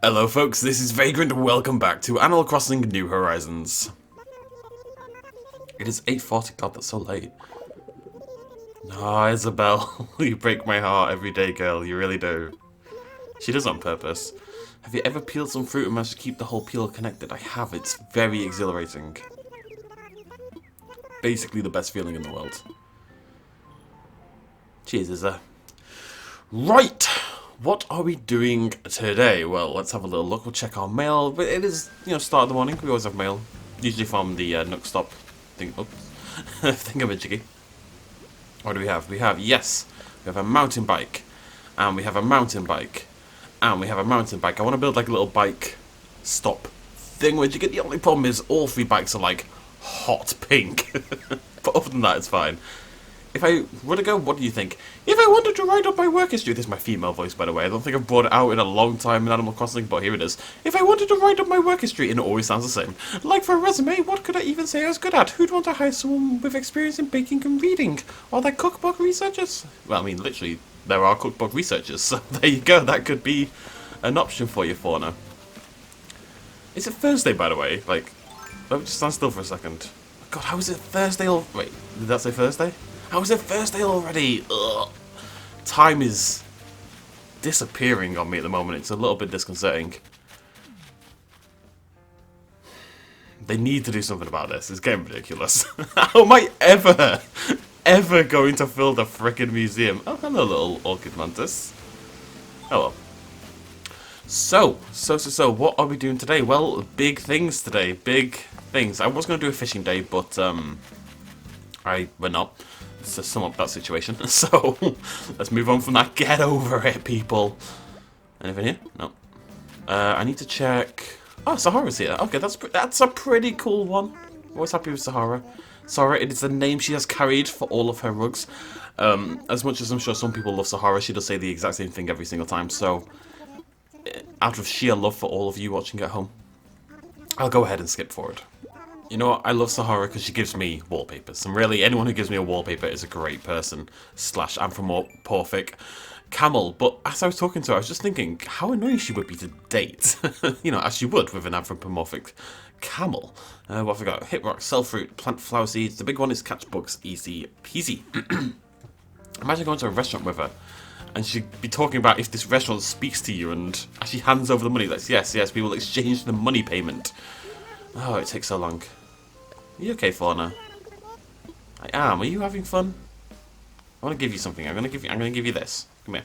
Hello folks, this is Vagrant and welcome back to Animal Crossing New Horizons. It is 8:40, god that's so late. Ah, Isabelle, you break my heart every day, girl, you really do. She does it on purpose. Have you ever peeled some fruit and managed to keep the whole peel connected? I have, it's very exhilarating. Basically the best feeling in the world. Cheers, Isa. Right! What are we doing today? Well, let's have a little look. We'll check our mail. But it is, start of the morning. We always have mail. Usually from the Nook Stop thing. Oops. Thingamajiggy. What do we have? We have, yes, we have a mountain bike. And we have a mountain bike. And we have a mountain bike. I want to build like a little bike stop thingamajiggy. The only problem is all three bikes are like hot pink. But other than that, it's fine. If I were to go, what do you think? If I wanted to write up my work history, this is my female voice, by the way. I don't think I've brought it out in a long time in Animal Crossing, but here it is. If I wanted to write up my work history, and it always sounds the same. Like for a resume, what could I even say I was good at? Who'd want to hire someone with experience in baking and reading? Or they're cookbook researchers? Well, I mean, literally, there are cookbook researchers, so there you go. That could be an option for you, Fauna. Is it Thursday, by the way? Like, let me just stand still for a second. God, how is it Thursday or... Wait, did that say Thursday? How is it Thursday already? Ugh. Time is disappearing on me at the moment. It's a little bit disconcerting. They need to do something about this. It's getting ridiculous. How am I ever going to fill the frickin' museum? Oh, hello, little orchid mantis. Oh well. So, what are we doing today? Well, big things today. Big things. I was going to do a fishing day, but, we're not. To sum up that situation. So, let's move on from that. Get over it, people. Anything here? No. I need to check... Oh, Sahara's here. Okay, that's a pretty cool one. Always happy with Sahara. Sahara, it is the name she has carried for all of her rugs. As much as I'm sure some people love Sahara, she does say the exact same thing every single time. So, out of sheer love for all of you watching at home, I'll go ahead and skip forward. You know what, I love Sahara because she gives me wallpapers. And really, anyone who gives me a wallpaper is a great person. / anthropomorphic camel. But as I was talking to her, I was just thinking how annoying she would be to date. As she would with an anthropomorphic camel. What have I got? Hit rock, sell fruit, plant flower seeds. The big one is catch bugs, easy peasy. Imagine going to a restaurant with her. And she'd be talking about if this restaurant speaks to you and actually hands over the money. Like, yes, we will exchange the money payment. Oh, it takes so long. Are you okay, Fauna? I am. Are you having fun? I want to give you something. I'm gonna give you this. Come here.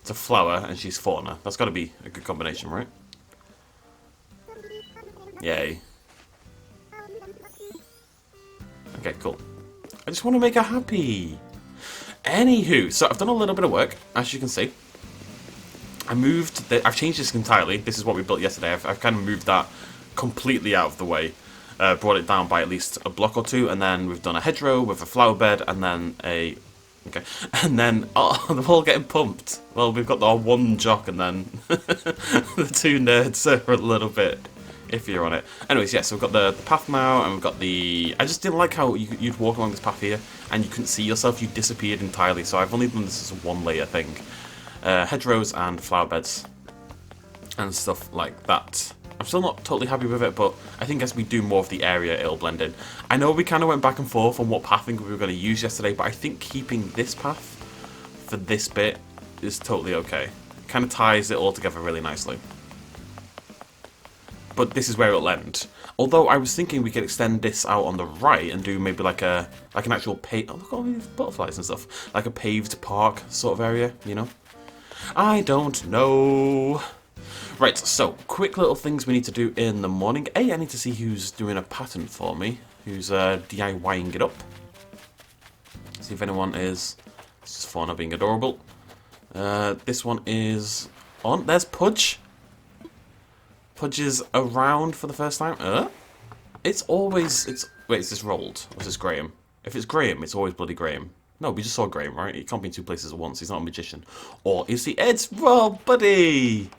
It's a flower, and she's Fauna. That's got to be a good combination, right? Yay. Okay, cool. I just want to make her happy. Anywho, so I've done a little bit of work, as you can see. I've changed this entirely. This is what we built yesterday. I've kind of moved that completely out of the way. Brought it down by at least a block or two, and then we've done a hedgerow with a flower bed, and then and then, oh, they're all getting pumped. Well, we've got our one jock, and then the two nerds are a little bit iffier on it. Anyways, yes, so we've got the path now, and we've got the... I just didn't like how you'd walk along this path here, and you couldn't see yourself. You disappeared entirely, so I've only done this as a one-layer thing. Hedgerows and flower beds and stuff like that. I'm still not totally happy with it, but I think as we do more of the area, it'll blend in. I know we kind of went back and forth on what pathing we were going to use yesterday, but I think keeping this path for this bit is totally okay. Kind of ties it all together really nicely. But this is where it'll end. Although I was thinking we could extend this out on the right and do maybe like an actual paved... Oh, look at all these butterflies and stuff. Like a paved park sort of area, you know? I don't know. Right, so, quick little things we need to do in the morning. I need to see who's doing a pattern for me. Who's DIYing it up. See if anyone is... This is Fauna being adorable. This one is on. There's Pudge. Pudge is around for the first time. It's always... Wait, is this rolled? Or is this Graham? If it's Graham, it's always bloody Graham. No, we just saw Graham, right? He can't be in two places at once. He's not a magician. Or is he? It's Rob, buddy!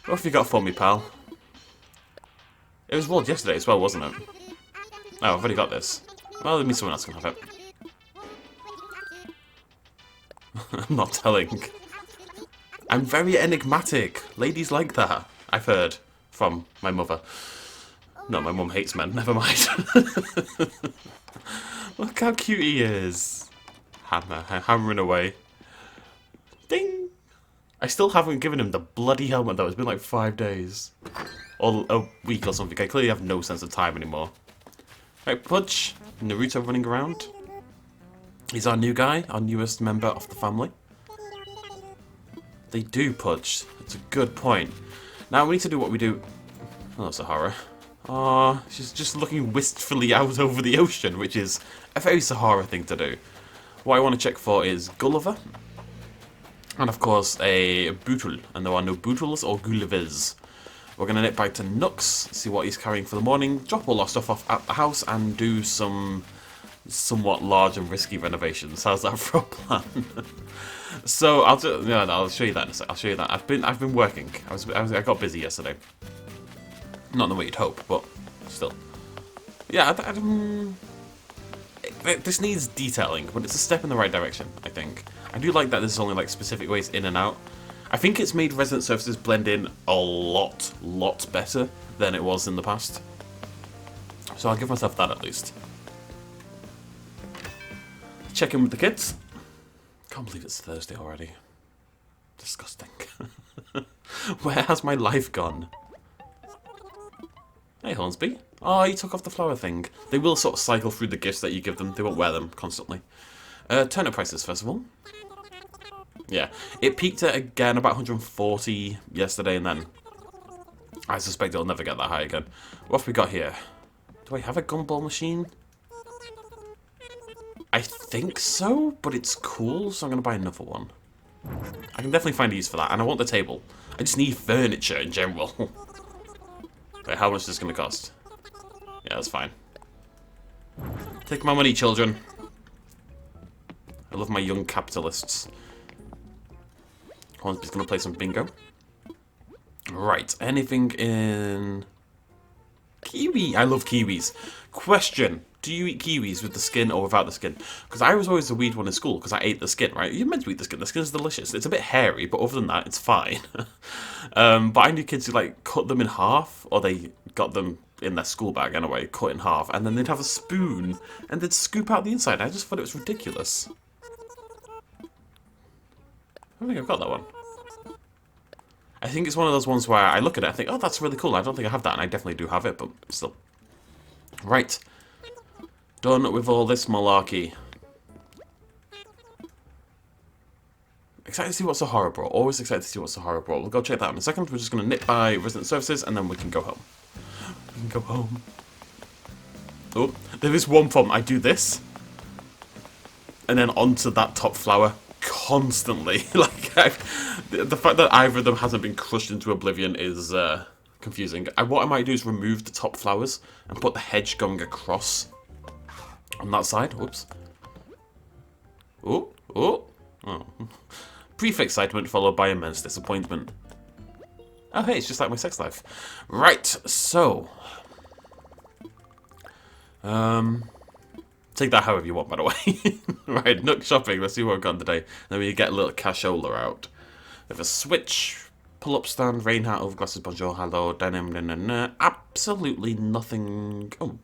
What have you got for me, pal? It was rolled yesterday as well, wasn't it? Oh, I've already got this. Well, that means someone else can have it. I'm not telling. I'm very enigmatic. Ladies like that, I've heard from my mother. No, my mum hates men. Never mind. Look how cute he is. Hammering away. Ding! I still haven't given him the bloody helmet though. It's been like 5 days. Or a week or something. I clearly have no sense of time anymore. Right, Pudge. Naruto running around. He's our new guy. Our newest member of the family. They do, Pudge. That's a good point. Now we need to do what we do... Hello, Sahara. Aw, she's just looking wistfully out over the ocean, which is a very Sahara thing to do. What I want to check for is Gulliver. And of course, a Bootle. And there are no Bootles or Gullivers. We're going to nip back to Nook's, see what he's carrying for the morning, drop all our stuff off at the house, and do some somewhat large and risky renovations. How's that for a plan? So I'll show you that in a sec. I'll show you that. I've been working. I got busy yesterday. Not in the way you'd hope, but still. Yeah, this needs detailing, but it's a step in the right direction, I think. I do like that there's only like specific ways in and out. I think it's made resident surfaces blend in a lot better than it was in the past. So I'll give myself that at least. Check in with the kids. Can't believe it's Thursday already. Disgusting. Where has my life gone? Hey, Hornsby. Oh, you took off the flower thing. They will sort of cycle through the gifts that you give them. They won't wear them constantly. Turnip prices, first of all. Yeah, it peaked at, again, about 140 yesterday, and then I suspect it'll never get that high again. What have we got here? Do I have a gumball machine? I think so, but it's cool, so I'm going to buy another one. I can definitely find a use for that, and I want the table. I just need furniture in general. Wait, how much is this going to cost? Yeah, that's fine. Take my money, children. I love my young capitalists. Hornsby's going to play some bingo. Right, anything in... Kiwi! I love kiwis. Question. Do you eat kiwis with the skin or without the skin? Because I was always the weird one in school because I ate the skin, right? You're meant to eat the skin. The skin is delicious. It's a bit hairy, but other than that, it's fine. But I knew kids who like cut them in half, or they got them in their school bag anyway, cut in half, and then they'd have a spoon and they'd scoop out the inside. I just thought it was ridiculous. I don't think I've got that one. I think it's one of those ones where I look at it, I think, oh, that's really cool. I don't think I have that, and I definitely do have it, but still. Right. Done with all this malarkey. Excited to see what Sahara brought. Always excited to see what Sahara brought. We'll go check that out in a second. We're just going to nip by resident services, and then we can go home. We can go home. Oh, there is one problem. I do this, and then onto that top flower constantly. Like, the fact that either of them hasn't been crushed into oblivion is confusing. What I might do is remove the top flowers and put the hedge going across on that side. Whoops. Oh. Brief excitement followed by immense disappointment. Oh, hey, it's just like my sex life. Right, so... take that however you want, by the way. Right, Nook shopping. Let's see what we've got today. Then we get a little cashola out. We have a switch, pull-up stand, rain hat, overglasses, bonjour, hello, denim, absolutely nothing. Oh,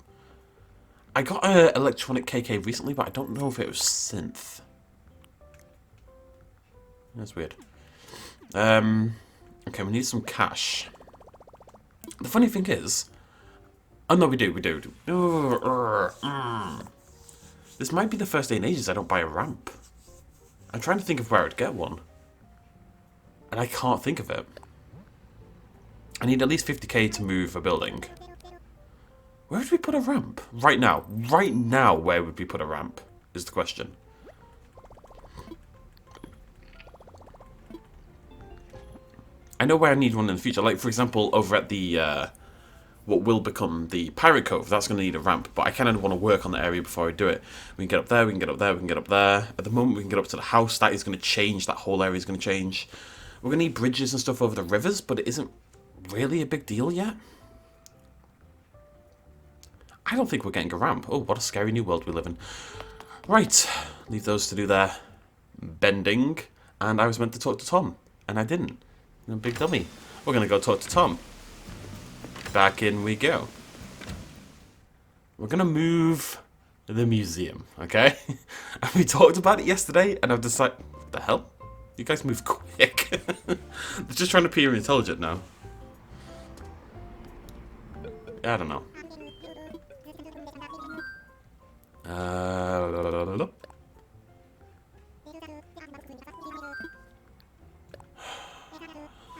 I got an electronic KK recently, but I don't know if it was synth. That's weird. Okay, we need some cash. The funny thing is, oh no, we do. This might be the first day in ages I don't buy a ramp. I'm trying to think of where I'd get one. And I can't think of it. I need at least 50k to move a building. Where would we put a ramp? Right now, where would we put a ramp? Is the question. I know where I need one in the future. Like, for example, over at the... what will become the Pirate Cove. That's going to need a ramp, but I kind of want to work on the area before I do it. We can get up there, we can get up there, we can get up there. At the moment, we can get up to the house. That is going to change. That whole area is going to change. We're going to need bridges and stuff over the rivers, but it isn't really a big deal yet. I don't think we're getting a ramp. Oh, what a scary new world we live in. Right, leave those to do their bending, and I was meant to talk to Tom, and I didn't. I'm a big dummy. We're going to go talk to Tom. Back in we go. We're going to move the museum, okay? And we talked about it yesterday, and I've decided... What the hell? You guys move quick. They're just trying to appear intelligent now. I don't know.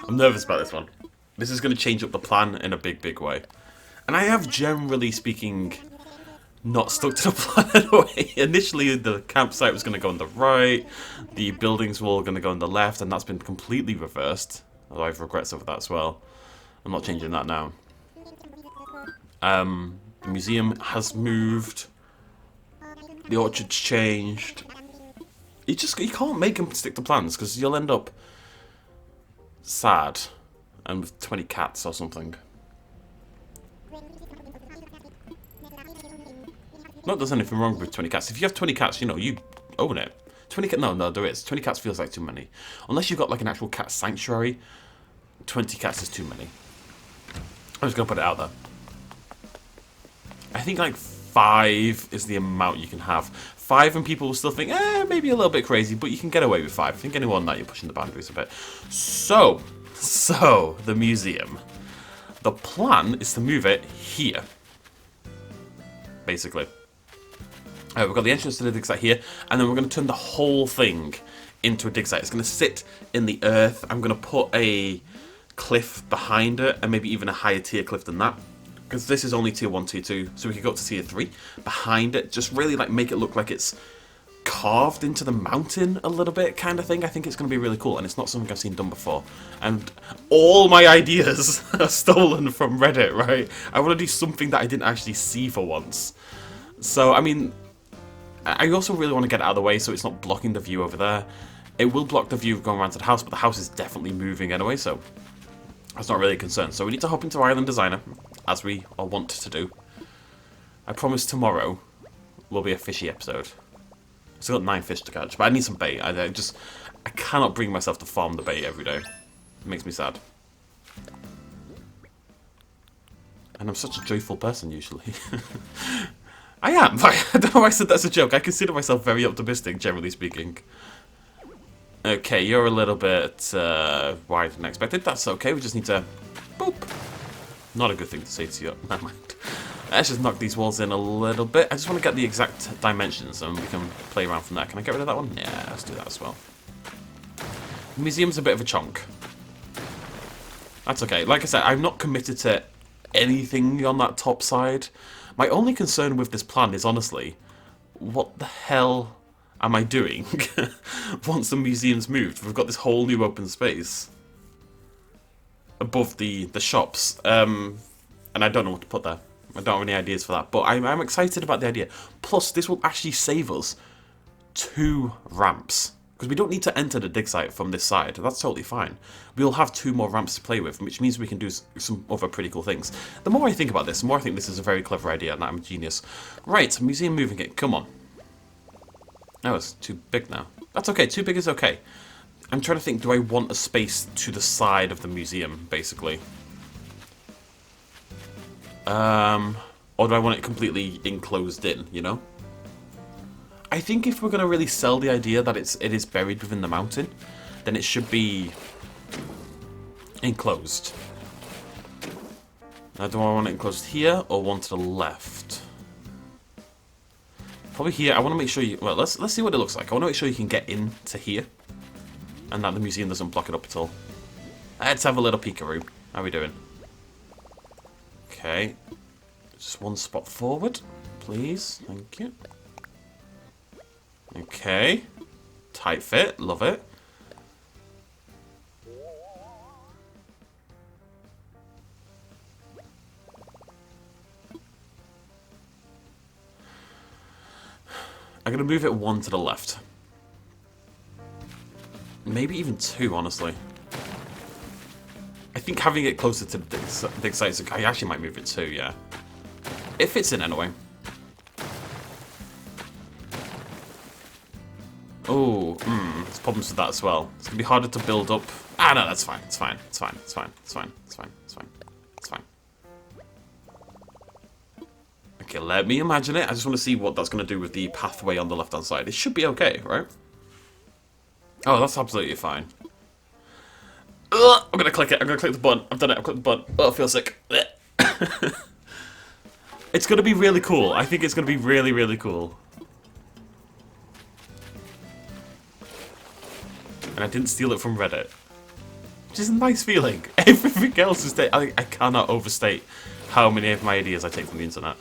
I'm nervous about this one. This is going to change up the plan in a big way. And I have, generally speaking, not stuck to the plan in a way. Initially, the campsite was going to go on the right. The buildings were all going to go on the left. And that's been completely reversed. Although I have regrets over that as well. I'm not changing that now. The museum has moved. The orchard's changed. You can't make them stick to plans because you'll end up sad and with 20 cats or something. Not there's anything wrong with 20 cats. If you have 20 cats, you know, you own it. 20 cats, no, there is. 20 cats feels like too many. Unless you've got like an actual cat sanctuary, 20 cats is too many. I'm just going to put it out there. I think like 5 is the amount you can have. 5 and people will still think, maybe a little bit crazy, but you can get away with 5. I think any more than that, you're pushing the boundaries a bit. So, the museum. The plan is to move it here. Basically. We've got the entrance to the dig site here, and then we're going to turn the whole thing into a dig site. It's going to sit in the earth. I'm going to put a cliff behind it, and maybe even a higher tier cliff than that. Because this is only tier 1, tier 2, so we could go up to tier 3 behind it. Just really like make it look like it's carved into the mountain a little bit kind of thing. I think it's going to be really cool, and it's not something I've seen done before. And all my ideas are stolen from Reddit, right? I want to do something that I didn't actually see for once. So, I mean, I also really want to get it out of the way so it's not blocking the view over there. It will block the view going around to the house, but the house is definitely moving anyway, so that's not really a concern. So we need to hop into Island Designer, as we all want to do. I promise tomorrow will be a fishy episode. I've still got 9 fish to catch, but I need some bait. I cannot bring myself to farm the bait every day. It makes me sad. And I'm such a joyful person, usually. I am. I don't know why I said that's a joke. I consider myself very optimistic, generally speaking. Okay, you're a little bit wider than expected. That's okay. We just need to... Boop. Not a good thing to say to you. Never mind. Let's just knock these walls in a little bit. I just want to get the exact dimensions and we can play around from there. Can I get rid of that one? Yeah, let's do that as well. The museum's a bit of a chunk. That's okay. Like I said, I'm not committed to anything on that top side. My only concern with this plan is honestly, what the hell am I doing once the museum's moved? We've got this whole new open space above the shops, and I don't know what to put there. I don't have any ideas for that, but I'm excited about the idea. Plus, this will actually save us 2 ramps, because we don't need to enter the dig site from this side. That's totally fine. We'll have 2 more ramps to play with, which means we can do some other pretty cool things. The more I think about this, the more I think this is a very clever idea, and I'm a genius. Right, museum moving it. Come on. No, it's too big now. That's okay. Too big is okay. I'm trying to think, do I want a space to the side of the museum, basically? Or do I want it completely enclosed in, you know? I think if we're going to really sell the idea that it is buried within the mountain, then it should be enclosed. Now, do I want it enclosed here or one to the left? Probably here. I want to make sure you... Well, let's see what it looks like. I want to make sure you can get into here. And that the museum doesn't block it up at all. Let's have a little peekaroo. How are we doing? Okay. Just one spot forward, please. Thank you. Okay. Tight fit. Love it. I'm going to move it 1 to the left. Maybe even 2, honestly. I think having it closer to the dig sites, I actually might move it 2, yeah. It fits in anyway. Oh, there's problems with that as well. It's going to be harder to build up. Ah, no, that's fine. It's fine. It's fine. It's fine. It's fine. It's fine. It's fine. It's fine. Okay, let me imagine it. I just want to see what that's going to do with the pathway on the left-hand side. It should be okay, right? Oh, that's absolutely fine. Ugh, I'm going to click it. I'm going to click the button. I've done it. I've clicked the button. Oh, I feel sick. It's going to be really cool. I think it's going to be really, really cool. And I didn't steal it from Reddit. Which is a nice feeling. Everything else is... I cannot overstate how many of my ideas I take from the internet.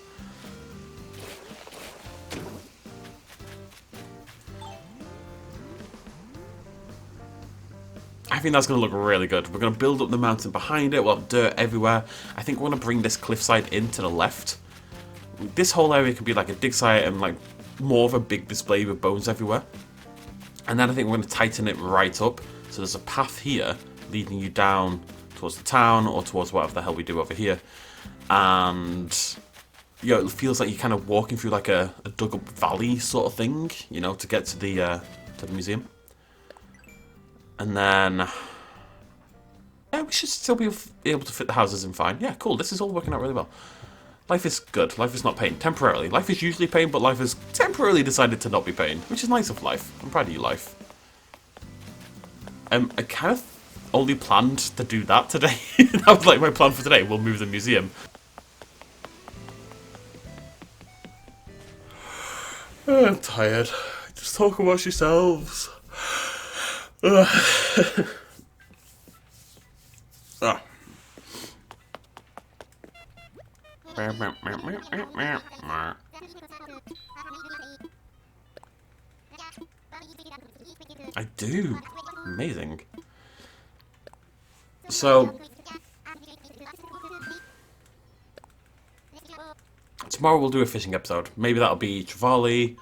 I think that's going to look really good. We're going to build up the mountain behind it. We'll have dirt everywhere. I think we're going to bring this cliffside in to the left. This whole area could be like a dig site and like more of a big display with bones everywhere. And then I think we're going to tighten it right up. So there's a path here leading you down towards the town or towards whatever the hell we do over here. And, you know, it feels like you're kind of walking through like a dug up valley sort of thing, you know, to get to the museum. And then, yeah, we should still be able to fit the houses in fine. Yeah, cool. This is all working out really well. Life is good. Life is not pain. Temporarily. Life is usually pain, but life has temporarily decided to not be pain, which is nice of life. I'm proud of you, life. I kind of only planned to do that today. That was like my plan for today. We'll move the museum. I'm tired. Just talk amongst yourselves. Ah. I do. Amazing. So tomorrow we'll do a fishing episode. Maybe that'll be trevally,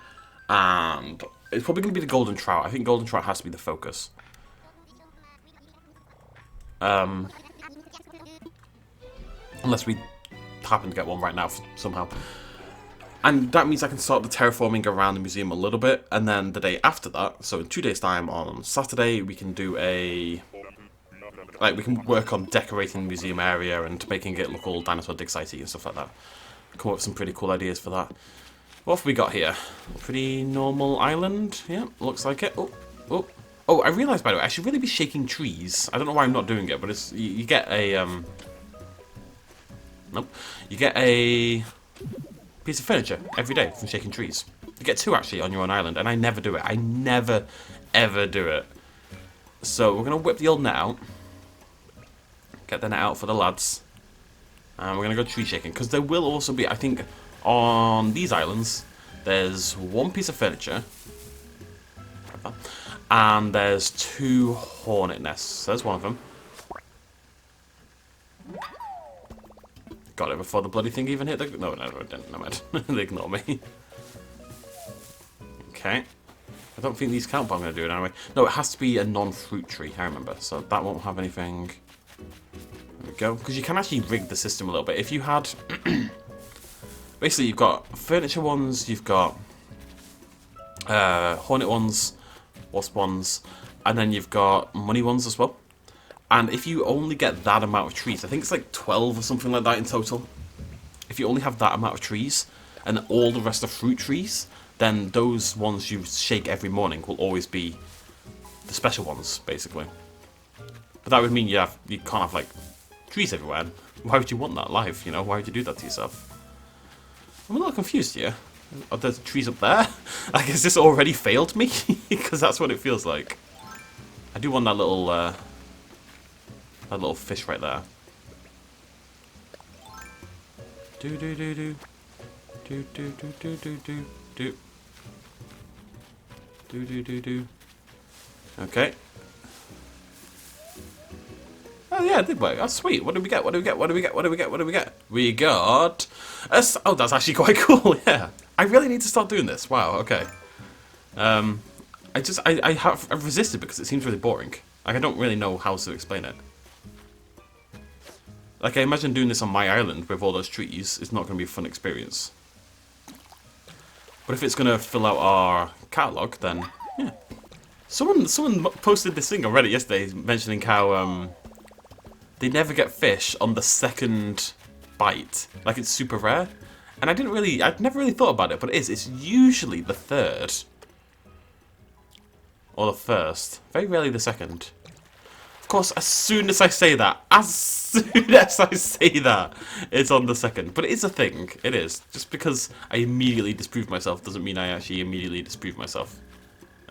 and it's probably going to be the golden trout. I think golden trout has to be the focus. Unless we happen to get one right now somehow. And that means I can start the terraforming around the museum a little bit, and then the day after that, so in 2 days' time on Saturday, we can do a... like, we can work on decorating the museum area and making it look all dinosaur dig sitey and stuff like that. Come up with some pretty cool ideas for that. What have we got here? Pretty normal island. Yeah, looks like it. Oh, oh. Oh, I realised, by the way, I should really be shaking trees. I don't know why I'm not doing it, but it's... you get a, nope. You get a piece of furniture every day from shaking trees. You get 2, actually, on your own island, and I never do it. I never, ever do it. So, we're going to whip the old net out. Get the net out for the lads. And we're going to go tree shaking, because there will also be, I think, on these islands, there's 1 piece of furniture. And there's 2 hornet nests. There's one of them. Got it before the bloody thing even hit the... No, it didn't. No, they ignore me. Okay. I don't think these count, but I'm going to do it anyway. No, it has to be a non-fruit tree, I remember. So that won't have anything. There we go. Because you can actually rig the system a little bit. If you had... basically, you've got furniture ones, you've got hornet ones, wasp ones, and then you've got money ones as well. And if you only get that amount of trees, I think it's like 12 or something like that in total. If you only have that amount of trees, and all the rest are fruit trees, then those ones you shake every morning will always be the special ones, basically. But that would mean you can't have, like, trees everywhere. Why would you want that life, you know? Why would you do that to yourself? I'm a little confused here. Are there trees up there? Like, has this already failed me? Because that's what it feels like. I do want that little fish right there. Do do do do. Do do do do do do do. Do do do do. Okay. Oh yeah, it did work. That's sweet. What did we get? What did we get? What did we get? What did we get? What did we get? We got oh, that's actually quite cool. Yeah. I really need to start doing this. Wow. Okay. I've resisted because it seems really boring. Like, I don't really know how to explain it. Like, I imagine doing this on my island with all those trees is not going to be a fun experience. But if it's going to fill out our catalogue, then, yeah. Someone posted this thing on Reddit yesterday mentioning how they never get fish on the second bite. Like, it's super rare. And I'd never really thought about it, but it is. It's usually the third. Or the first. Very rarely the second. Of course, as soon as I say that, it's on the second. But it is a thing. It is. Just because I immediately disprove myself doesn't mean I actually immediately disprove myself.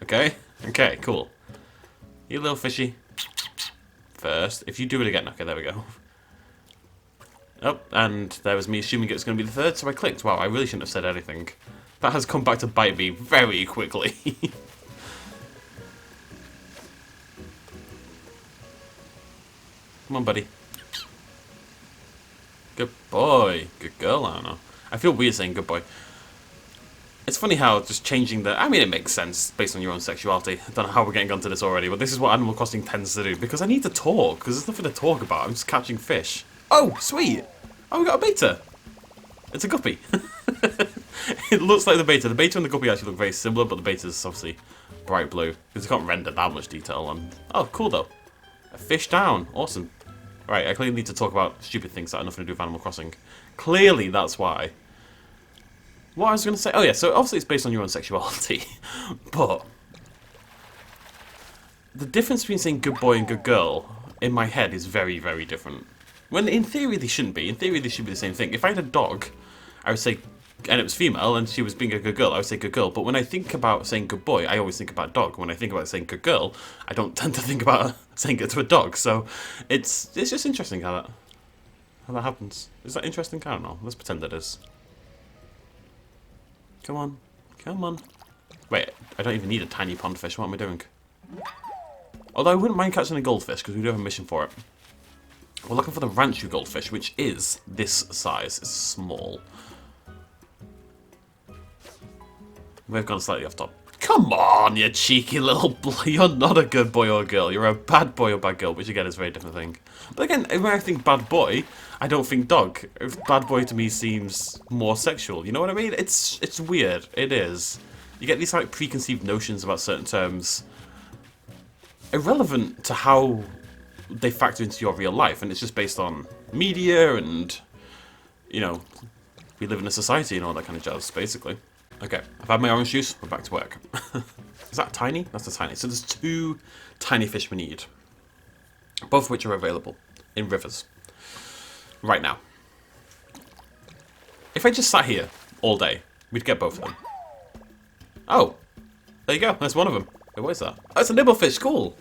Okay? Okay, cool. You little fishy. First. If you do it again. Okay, there we go. Oh, and there was me assuming it was going to be the third, so I clicked. Wow, I really shouldn't have said anything. That has come back to bite me very quickly. Come on, buddy. Good boy. Good girl, I don't know. I feel weird saying good boy. It's funny how just changing the... I mean, it makes sense based on your own sexuality. I don't know how we're getting onto this already, but this is what Animal Crossing tends to do. Because I need to talk, because there's nothing to talk about. I'm just catching fish. Oh, sweet. Oh, we got a beta. It's a guppy. It looks like the beta. The beta and the guppy actually look very similar, but the beta is obviously bright blue. Because it can't render that much detail on... Oh, cool, though. A fish down. Awesome. Right, I clearly need to talk about stupid things that have nothing to do with Animal Crossing. Clearly, that's why. What I was going to say... Oh, yeah, so obviously it's based on your own sexuality. But... the difference between saying good boy and good girl, in my head, is very, very different. When in theory they shouldn't be. In theory they should be the same thing. If I had a dog, I would say... and it was female, and she was being a good girl, I would say good girl. But when I think about saying good boy, I always think about dog. When I think about saying good girl, I don't tend to think about saying it to a dog. So it's just interesting how that happens. Is that interesting? I don't know. Let's pretend it is. Come on. Come on. Wait, I don't even need a tiny pond fish. What am I doing? Although I wouldn't mind catching a goldfish, because we do have a mission for it. We're looking for the Ranchu goldfish, which is this size. It's small. We've gone slightly off top. Come on, you cheeky little boy. You're not a good boy or girl. You're a bad boy or bad girl, which again is a very different thing. But again, when I think bad boy, I don't think dog. Bad boy to me seems more sexual. You know what I mean? It's weird. It is. You get these like preconceived notions about certain terms, irrelevant to how they factor into your real life, and it's just based on media and, you know, we live in a society and all that kind of jazz, basically. Okay, I've had my orange juice, we're back to work. Is that tiny? That's a tiny. So there's 2 tiny fish we need, both of which are available in rivers right now. If I just sat here all day, we'd get both of them. Oh, there you go, that's one of them. Wait, what is that? Oh, it's a nibblefish, cool.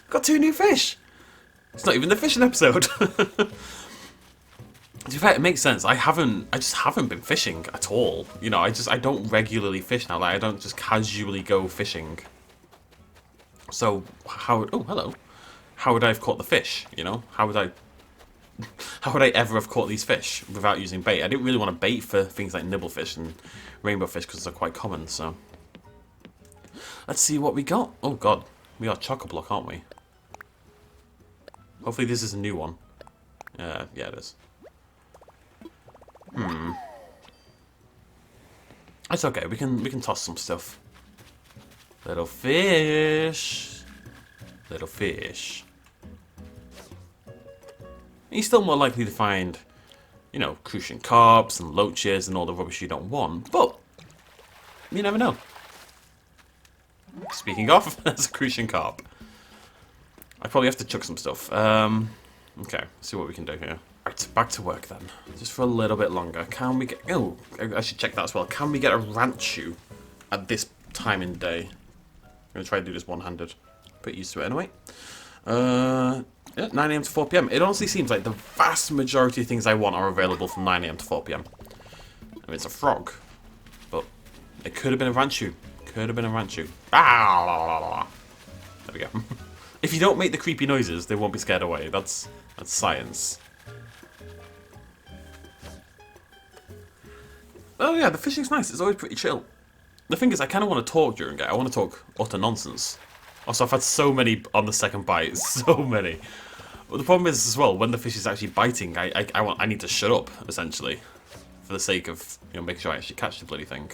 Got 2 new fish. It's not even the fishing episode. To be fair, it makes sense. I just haven't been fishing at all. You know, I don't regularly fish now. Like, I don't just casually go fishing. So, oh, hello. How would I have caught the fish, you know? How would I ever have caught these fish without using bait? I didn't really want to bait for things like nibblefish and rainbow fish because they're quite common, so. Let's see what we got. Oh, God. We are chock-a-block, aren't we? Hopefully this is a new one. Yeah, it is. It's okay. We can toss some stuff. Little fish. Little fish. You're still more likely to find, you know, crucian carps and loaches and all the rubbish you don't want, but you never know. Speaking of, there's a crucian carp. I probably have to chuck some stuff. Okay, let's see what we can do here. Right, back to work then. Just for a little bit longer. Can we get... Oh, I should check that as well. Can we get a ranchu at this time in day? I'm going to try to do this one-handed. Pretty used to it anyway. Yeah, 9 AM to 4 PM. It honestly seems like the vast majority of things I want are available from 9 AM to 4 PM. I mean, it's a frog. But it could have been a ranchu. Could have been a ranchu. Ah! There we go. If you don't make the creepy noises, they won't be scared away. That's science. Oh yeah, the fishing's nice. It's always pretty chill. The thing is, I kind of want to talk during it. I want to talk utter nonsense. Also, I've had so many on the second bite. So many. But the problem is as well, when the fish is actually biting, I need to shut up, essentially. For the sake of, you know, making sure I actually catch the bloody thing.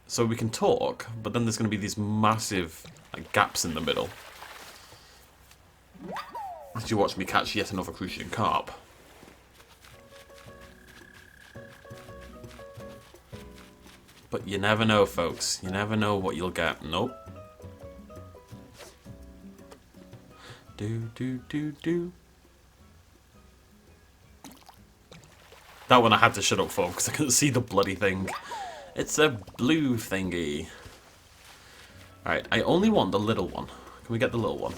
So we can talk, but then there's going to be these massive like gaps in the middle. As you watch me catch yet another crucian carp. But you never know, folks. You never know what you'll get. Nope. Do. That one I had to shut up for because I couldn't see the bloody thing. It's a blue thingy. Alright, I only want the little one. Can we get the little one?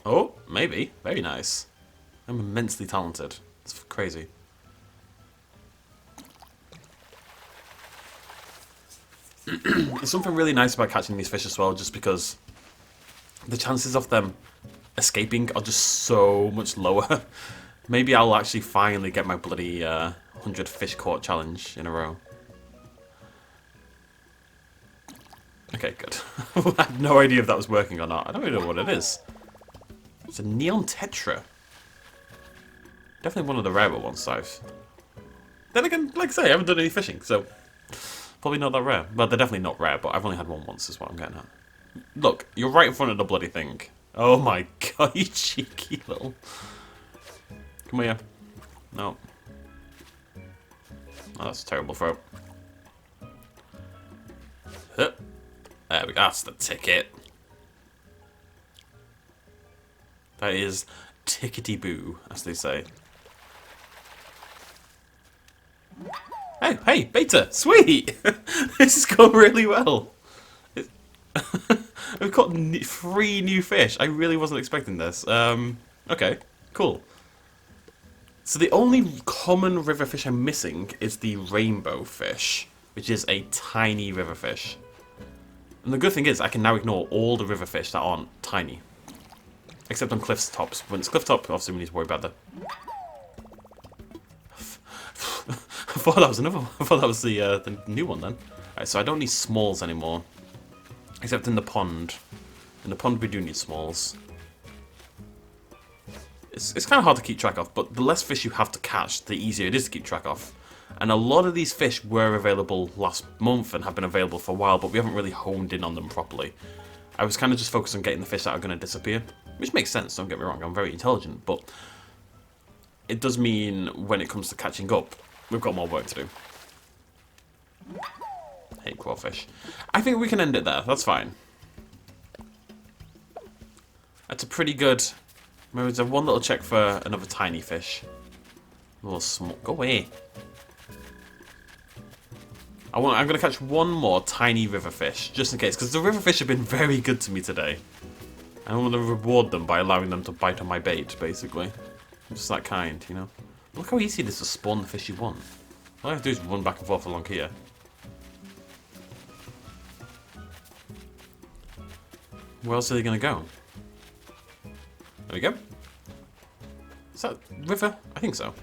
Oh, maybe. Very nice. I'm immensely talented. It's crazy. There's something really nice about catching these fish as well, just because the chances of them escaping are just so much lower. Maybe I'll actually finally get my bloody 100 fish caught challenge in a row. Okay, good. I had no idea if that was working or not. I don't even know what it is. It's a neon tetra. Definitely one of the rarer ones I've... Then again, like I say, I haven't done any fishing, so... Probably not that rare. Well, they're definitely not rare, but I've only had one once is what I'm getting at. Look, you're right in front of the bloody thing. Oh my god, you cheeky little... Come here. No. Oh, that's a terrible throw. There we go. That's the ticket. That is tickety-boo, as they say. Hey, beta! Sweet! This is going really well. We've got 3 new fish. I really wasn't expecting this. Okay, cool. So the only common river fish I'm missing is the rainbow fish, which is a tiny river fish. And the good thing is I can now ignore all the river fish that aren't tiny. Except on cliff tops. When it's cliff top, obviously we need to worry about the... I thought that was another one. I thought that was the new one then. Alright, so I don't need smalls anymore. Except in the pond. In the pond we do need smalls. It's kind of hard to keep track of, but the less fish you have to catch, the easier it is to keep track of. And a lot of these fish were available last month and have been available for a while, but we haven't really honed in on them properly. I was kind of just focused on getting the fish that are going to disappear, which makes sense, don't get me wrong, I'm very intelligent, but it does mean when it comes to catching up, we've got more work to do. Hate crawfish. I think we can end it there, that's fine. That's a pretty good... Maybe there's one little check for another tiny fish. A little small... Go away. I'm going to catch one more tiny river fish, just in case, because the river fish have been very good to me today. I want to reward them by allowing them to bite on my bait, basically. I'm just that kind, you know. Look how easy it is to spawn the fish you want. All I have to do is run back and forth along here. Where else are they going to go? There we go. Is that river? I think so.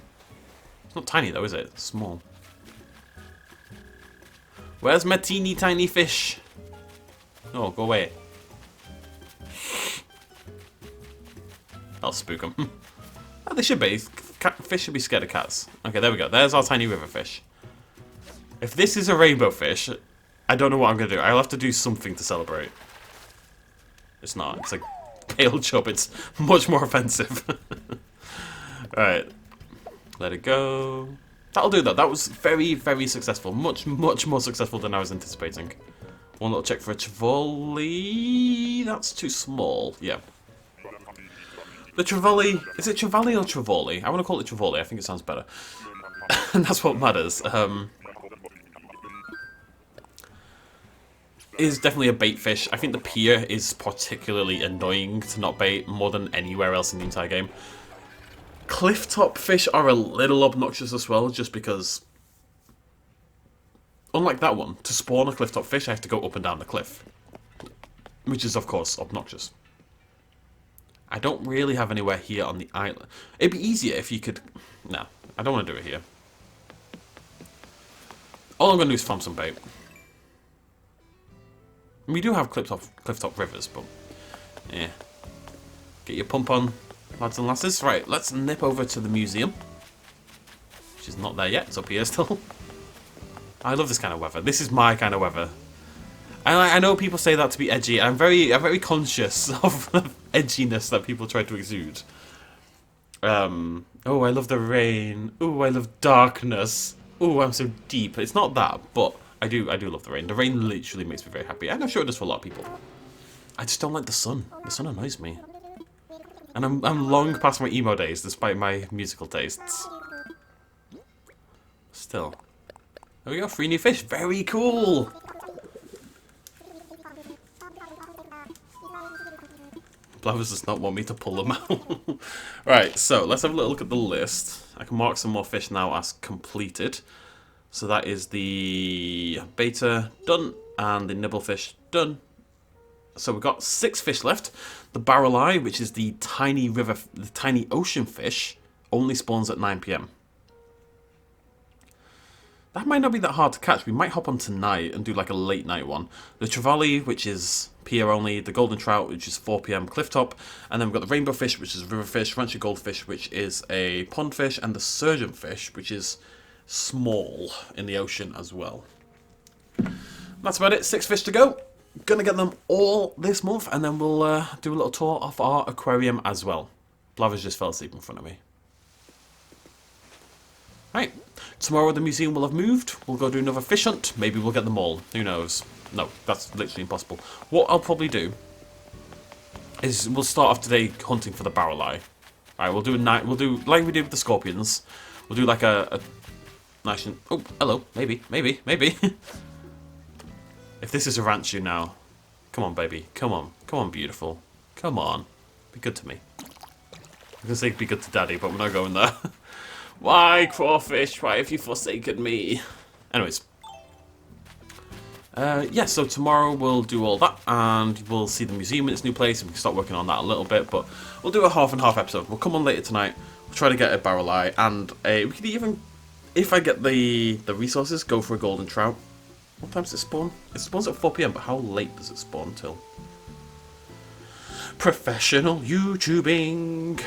It's not tiny though, is it? It's small. Where's my teeny tiny fish? Oh, go away. I'll spook them. Oh, they should be. Fish should be scared of cats. Okay, there we go. There's our tiny river fish. If this is a rainbow fish, I don't know what I'm going to do. I'll have to do something to celebrate. It's not. It's like pale chub. It's much more offensive. Alright. Let it go. That'll do that. That was very, very successful. Much, much more successful than I was anticipating. One little check for a trevally. That's too small. Yeah. The trevally. Is it trevally or trevally? I want to call it trevally. I think it sounds better. And that's what matters. Is definitely a bait fish. I think the pier is particularly annoying to not bait more than anywhere else in the entire game. Clifftop fish are a little obnoxious as well, just because, unlike that one, to spawn a clifftop fish I have to go up and down the cliff, which is of course obnoxious. I don't really have anywhere here on the island. It'd be easier if you could... No, I don't want to do it here. All I'm going to do is farm some bait. We do have clifftop rivers, but yeah. Get your pump on, lads and lasses. Right, let's nip over to the museum, which is not there yet. It's up here still. I love this kind of weather. This is my kind of weather. I know people say that to be edgy. I'm very conscious of the edginess that people try to exude. Oh, I love the rain. Oh, I love darkness. Oh, I'm so deep. It's not that, but I do love the rain. The rain literally makes me very happy, and I'm sure it does for a lot of people. I just don't like the sun. The sun annoys me. And I'm long past my emo days, despite my musical tastes. Still. There we go, 3 new fish. Very cool! Blavers does not want me to pull them out. Right, so let's have a little look at the list. I can mark some more fish now as completed. So that is the beta done, and the nibblefish done. So we've got 6 fish left. The barrel eye, which is the tiny ocean fish, only spawns at 9 PM. That might not be that hard to catch. We might hop on tonight and do like a late night one. The trevally, which is pier only. The golden trout, which is 4 PM clifftop. And then we've got the rainbow fish, which is river fish. Rancher goldfish, which is a pond fish. And the surgeon fish, which is small in the ocean as well. That's about it. 6 fish to go. Gonna get them all this month, and then we'll do a little tour of our aquarium as well. Blavers just fell asleep in front of me. Right, tomorrow the museum will have moved. We'll go do another fish hunt. Maybe we'll get them all. Who knows? No, that's literally impossible. What I'll probably do is we'll start off today hunting for the barrel eye. Alright, we'll do a night. We'll do like we did with the scorpions. We'll do like a nice. Oh, hello. Maybe. If this is a ranch you now, come on, baby. Come on, beautiful. Come on, be good to me. I'm gonna say be good to daddy, but we're not going there. Why, crawfish? Why have you forsaken me? Anyways. Yeah, so tomorrow we'll do all that, and we'll see the museum in its new place, and we can start working on that a little bit, but we'll do a half and half episode. We'll come on later tonight, we'll try to get a barrel eye, and we could even, if I get the resources, go for a golden trout. What time does it spawn? It spawns at 4 PM, but how late does it spawn till? Professional YouTubing!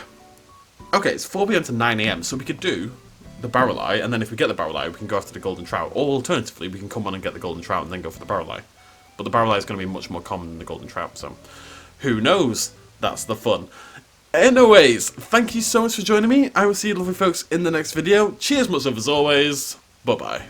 Okay, it's 4 PM to 9 AM, so we could do the barrel eye, and then if we get the barrel eye, we can go after the golden trout. Or alternatively, we can come on and get the golden trout and then go for the barrel eye. But the barrel eye is going to be much more common than the golden trout, so who knows? That's the fun. Anyways, thank you so much for joining me. I will see you lovely folks in the next video. Cheers much love as always. Bye-bye.